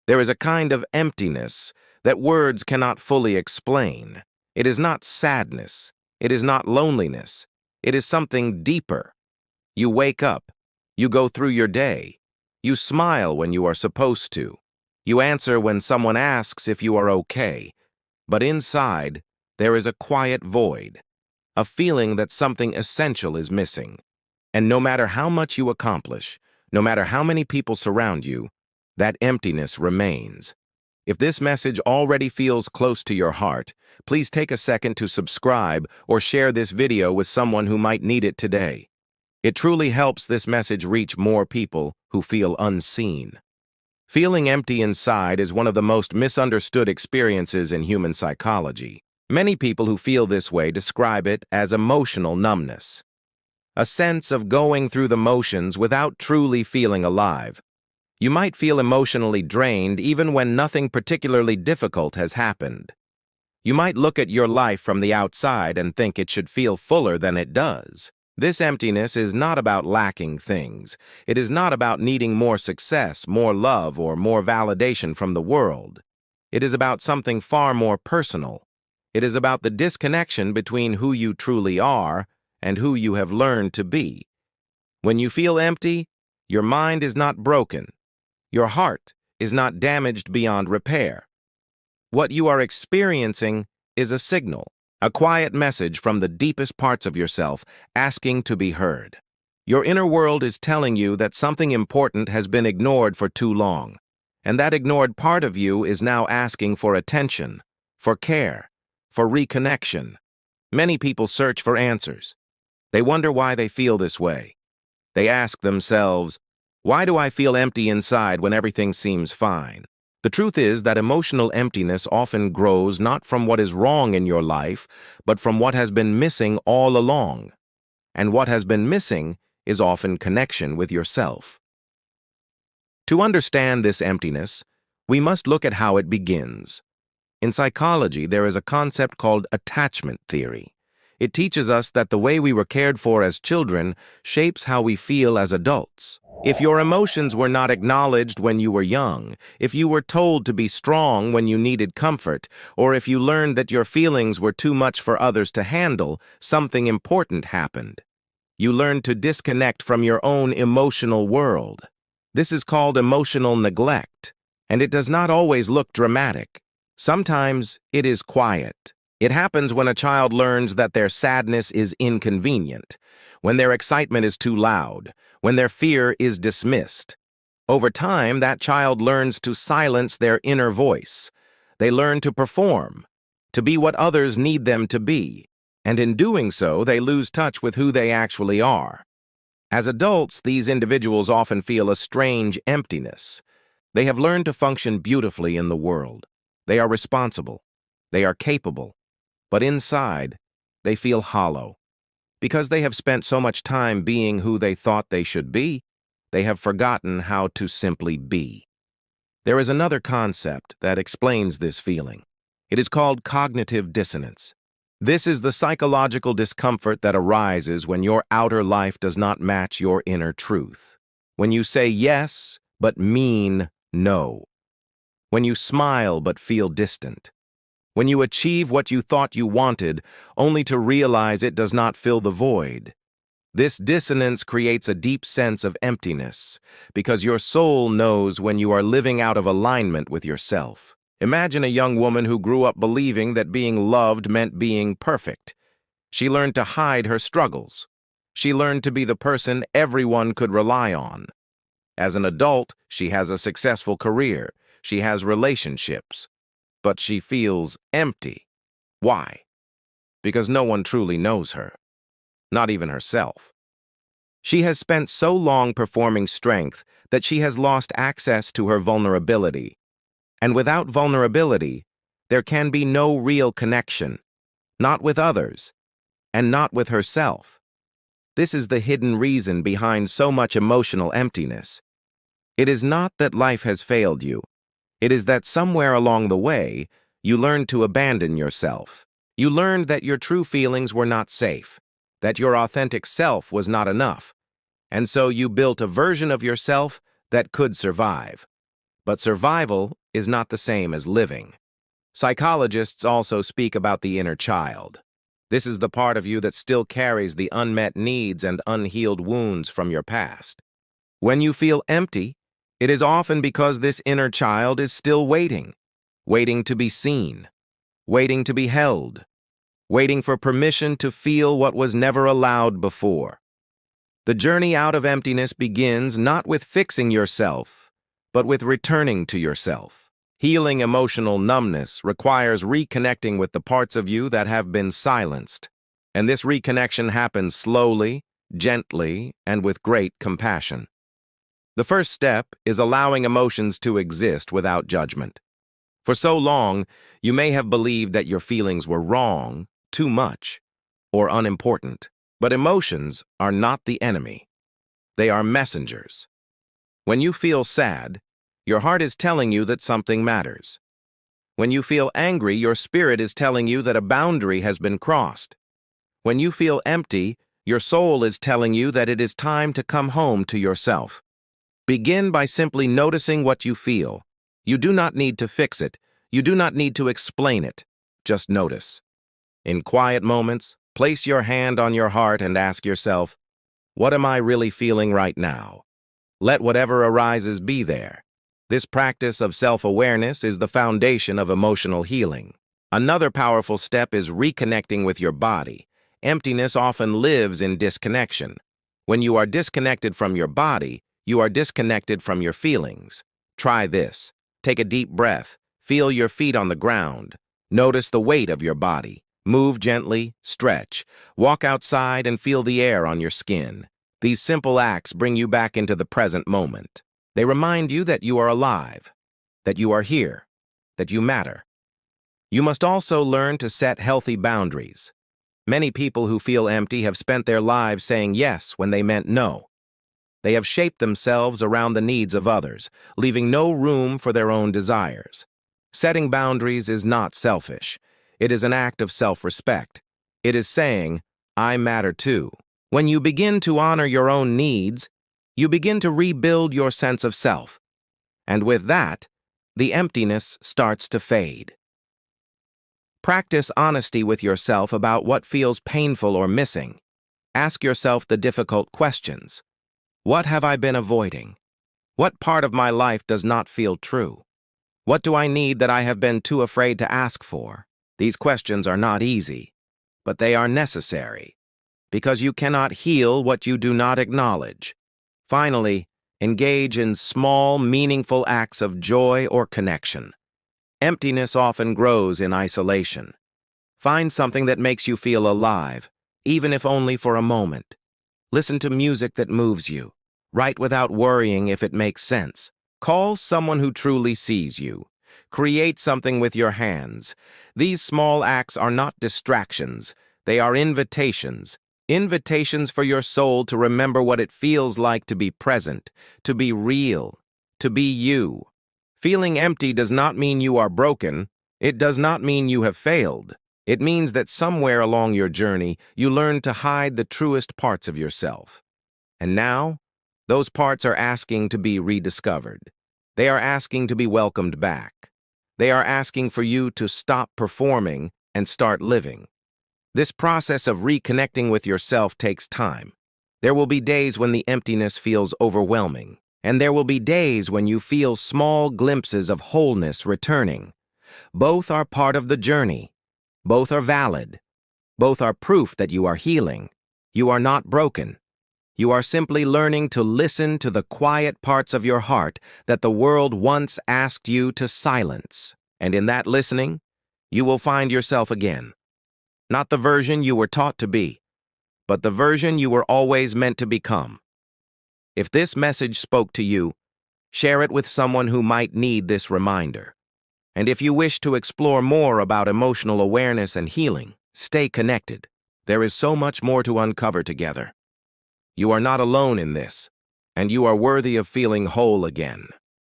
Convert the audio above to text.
There is a kind of emptiness that words cannot fully explain. It is not sadness. It is not loneliness. It is something deeper. You wake up. You go through your day. You smile when you are supposed to. You answer when someone asks if you are okay. But inside, there is a quiet void, a feeling that something essential is missing. And no matter how much you accomplish, no matter how many people surround you, that emptiness remains. If this message already feels close to your heart, please take a second to subscribe or share this video with someone who might need it today. It truly helps this message reach more people who feel unseen. Feeling empty inside is one of the most misunderstood experiences in human psychology. Many people who feel this way describe it as emotional numbness, a sense of going through the motions without truly feeling alive. You might feel emotionally drained even when nothing particularly difficult has happened. You might look at your life from the outside and think it should feel fuller than it does. This emptiness is not about lacking things. It is not about needing more success, more love, or more validation from the world. It is about something far more personal. It is about the disconnection between who you truly are and who you have learned to be. When you feel empty, your mind is not broken. Your heart is not damaged beyond repair. What you are experiencing is a signal, a quiet message from the deepest parts of yourself asking to be heard. Your inner world is telling you that something important has been ignored for too long, and that ignored part of you is now asking for attention, for care, for reconnection. Many people search for answers. They wonder why they feel this way. They ask themselves, why do I feel empty inside when everything seems fine? The truth is that emotional emptiness often grows not from what is wrong in your life, but from what has been missing all along. And what has been missing is often connection with yourself. To understand this emptiness, we must look at how it begins. In psychology, there is a concept called attachment theory. It teaches us that the way we were cared for as children shapes how we feel as adults. If your emotions were not acknowledged when you were young, if you were told to be strong when you needed comfort, or if you learned that your feelings were too much for others to handle, something important happened. You learned to disconnect from your own emotional world. This is called emotional neglect, and it does not always look dramatic. Sometimes it is quiet. It happens when a child learns that their sadness is inconvenient, when their excitement is too loud, when their fear is dismissed. Over time, that child learns to silence their inner voice. They learn to perform, to be what others need them to be, and in doing so, they lose touch with who they actually are. As adults, these individuals often feel a strange emptiness. They have learned to function beautifully in the world. They are responsible. They are capable. But inside, they feel hollow. Because they have spent so much time being who they thought they should be, they have forgotten how to simply be. There is another concept that explains this feeling. It is called cognitive dissonance. This is the psychological discomfort that arises when your outer life does not match your inner truth. When you say yes, but mean no. When you smile but feel distant. When you achieve what you thought you wanted, only to realize it does not fill the void. This dissonance creates a deep sense of emptiness, because your soul knows when you are living out of alignment with yourself. Imagine a young woman who grew up believing that being loved meant being perfect. She learned to hide her struggles. She learned to be the person everyone could rely on. As an adult, she has a successful career. She has relationships. But she feels empty. Why? Because no one truly knows her, not even herself. She has spent so long performing strength that she has lost access to her vulnerability. And without vulnerability, there can be no real connection, not with others, and not with herself. This is the hidden reason behind so much emotional emptiness. It is not that life has failed you. It is that somewhere along the way, you learned to abandon yourself. You learned that your true feelings were not safe, that your authentic self was not enough, and so you built a version of yourself that could survive. But survival is not the same as living. Psychologists also speak about the inner child. This is the part of you that still carries the unmet needs and unhealed wounds from your past. When you feel empty, it is often because this inner child is still waiting to be seen, waiting to be held, waiting for permission to feel what was never allowed before. The journey out of emptiness begins not with fixing yourself, but with returning to yourself. Healing emotional numbness requires reconnecting with the parts of you that have been silenced, and this reconnection happens slowly, gently, and with great compassion. The first step is allowing emotions to exist without judgment. For so long, you may have believed that your feelings were wrong, too much, or unimportant. But emotions are not the enemy. They are messengers. When you feel sad, your heart is telling you that something matters. When you feel angry, your spirit is telling you that a boundary has been crossed. When you feel empty, your soul is telling you that it is time to come home to yourself. Begin by simply noticing what you feel. You do not need to fix it. You do not need to explain it. Just notice. In quiet moments, place your hand on your heart and ask yourself, what am I really feeling right now? Let whatever arises be there. This practice of self-awareness is the foundation of emotional healing. Another powerful step is reconnecting with your body. Emptiness often lives in disconnection. When you are disconnected from your body, you are disconnected from your feelings. Try this. Take a deep breath. Feel your feet on the ground. Notice the weight of your body. Move gently, stretch. Walk outside and feel the air on your skin. These simple acts bring you back into the present moment. They remind you that you are alive, that you are here, that you matter. You must also learn to set healthy boundaries. Many people who feel empty have spent their lives saying yes when they meant no. They have shaped themselves around the needs of others, leaving no room for their own desires. Setting boundaries is not selfish. It is an act of self-respect. It is saying, I matter too. When you begin to honor your own needs, you begin to rebuild your sense of self. And with that, the emptiness starts to fade. Practice honesty with yourself about what feels painful or missing. Ask yourself the difficult questions. What have I been avoiding? What part of my life does not feel true? What do I need that I have been too afraid to ask for? These questions are not easy, but they are necessary, because you cannot heal what you do not acknowledge. Finally, engage in small, meaningful acts of joy or connection. Emptiness often grows in isolation. Find something that makes you feel alive, even if only for a moment. Listen to music that moves you. Write without worrying if it makes sense. Call someone who truly sees you. Create something with your hands. These small acts are not distractions. They are invitations. Invitations for your soul to remember what it feels like to be present, to be real, to be you. Feeling empty does not mean you are broken. It does not mean you have failed. It means that somewhere along your journey, you learned to hide the truest parts of yourself. And now, those parts are asking to be rediscovered. They are asking to be welcomed back. They are asking for you to stop performing and start living. This process of reconnecting with yourself takes time. There will be days when the emptiness feels overwhelming, and there will be days when you feel small glimpses of wholeness returning. Both are part of the journey. Both are valid. Both are proof that you are healing. You are not broken. You are simply learning to listen to the quiet parts of your heart that the world once asked you to silence. And in that listening, you will find yourself again. Not the version you were taught to be, but the version you were always meant to become. If this message spoke to you, share it with someone who might need this reminder. And if you wish to explore more about emotional awareness and healing, stay connected. There is so much more to uncover together. You are not alone in this, and you are worthy of feeling whole again.